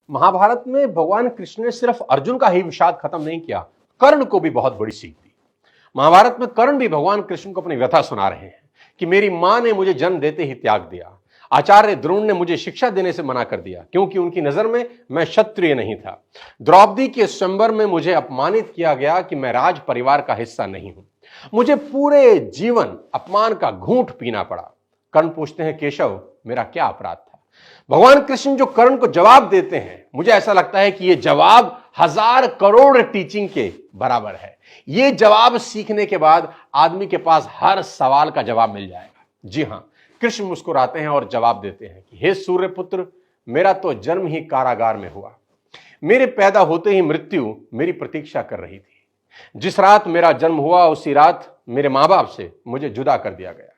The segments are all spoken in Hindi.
महाभारत में भगवान कृष्ण ने सिर्फ अर्जुन का ही विषाद खत्म नहीं किया, कर्ण को भी बहुत बड़ी सीख दी। महाभारत में कर्ण भी भगवान कृष्ण को अपनी व्यथा सुना रहे हैं कि मेरी मां ने मुझे जन्म देते ही त्याग दिया, आचार्य द्रोण ने मुझे शिक्षा देने से मना कर दिया क्योंकि उनकी नजर में मैं क्षत्रिय नहीं था। द्रौपदी के स्वयंवर में मुझे अपमानित किया गया कि मैं राज परिवार का हिस्सा नहीं हूं। मुझे पूरे जीवन अपमान का घूंट पीना पड़ा। कर्ण पूछते हैं, केशव मेरा क्या अपराध था? भगवान कृष्ण जो कर्ण को जवाब देते हैं, मुझे ऐसा लगता है कि यह जवाब 1000 करोड़ टीचिंग के बराबर है। यह जवाब सीखने के बाद आदमी के पास हर सवाल का जवाब मिल जाएगा। जी हां, कृष्ण मुस्कुराते हैं और जवाब देते हैं कि हे सूर्यपुत्र, मेरा तो जन्म ही कारागार में हुआ। मेरे पैदा होते ही मृत्यु मेरी प्रतीक्षा कर रही थी। जिस रात मेरा जन्म हुआ उसी रात मेरे मां बाप से मुझे जुदा कर दिया गया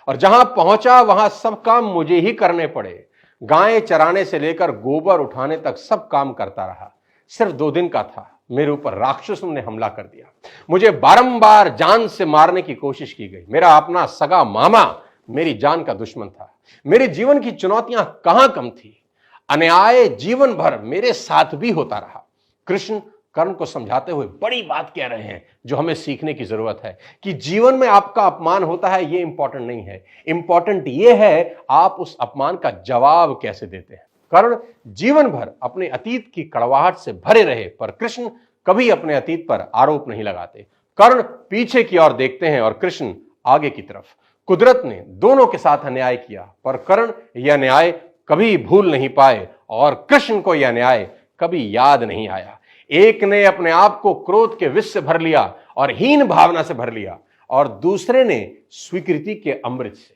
और जहां पहुंचा वहां सब काम मुझे ही करने पड़े। गायें चराने से लेकर गोबर उठाने तक सब काम करता रहा। सिर्फ 2 दिन का था, मेरे ऊपर राक्षसों ने हमला कर दिया। मुझे बारंबार जान से मारने की कोशिश की गई। मेरा अपना सगा मामा मेरी जान का दुश्मन था। मेरे जीवन की चुनौतियां कहां कम थी। अन्याय जीवन भर मेरे साथ भी होता रहा। कृष्ण कर्ण को समझाते हुए बड़ी बात कह रहे हैं जो हमें सीखने की जरूरत है कि जीवन में आपका अपमान होता है, यह इंपॉर्टेंट नहीं है। इंपॉर्टेंट यह है आप उस अपमान का जवाब कैसे देते हैं। कर्ण जीवन भर अपने अतीत की कड़वाहट से भरे रहे, पर कृष्ण कभी अपने अतीत पर आरोप नहीं लगाते। कर्ण पीछे की ओर देखते हैं और कृष्ण आगे की तरफ। कुदरत ने दोनों के साथ अन्याय किया, पर कर्ण यह न्याय कभी भूल नहीं पाए और कृष्ण को यह न्याय कभी याद नहीं आया। एक ने अपने आप को क्रोध के विष से भर लिया और हीन भावना से भर लिया, और दूसरे ने स्वीकृति के अमृत से।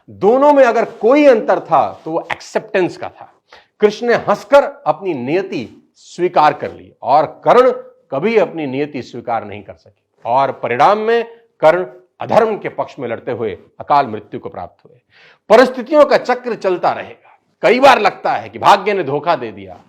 दोनों में अगर कोई अंतर था तो वो एक्सेप्टेंस का था। कृष्ण ने हंसकर अपनी नियति स्वीकार कर ली और कर्ण कभी अपनी नियति स्वीकार नहीं कर सके, और परिणाम में कर्ण अधर्म के पक्ष में लड़ते हुए अकाल मृत्यु को प्राप्त हुए। परिस्थितियों का चक्र चलता रहेगा। कई बार लगता है कि भाग्य ने धोखा दे दिया।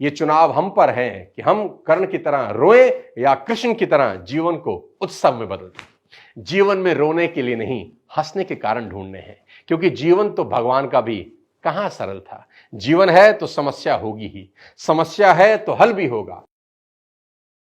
ये चुनाव हम पर है कि हम कर्ण की तरह रोएं या कृष्ण की तरह जीवन को उत्सव में बदल दें। जीवन में रोने के लिए नहीं, हंसने के कारण ढूंढने हैं, क्योंकि जीवन तो भगवान का भी कहां सरल था। जीवन है तो समस्या होगी ही, समस्या है तो हल भी होगा।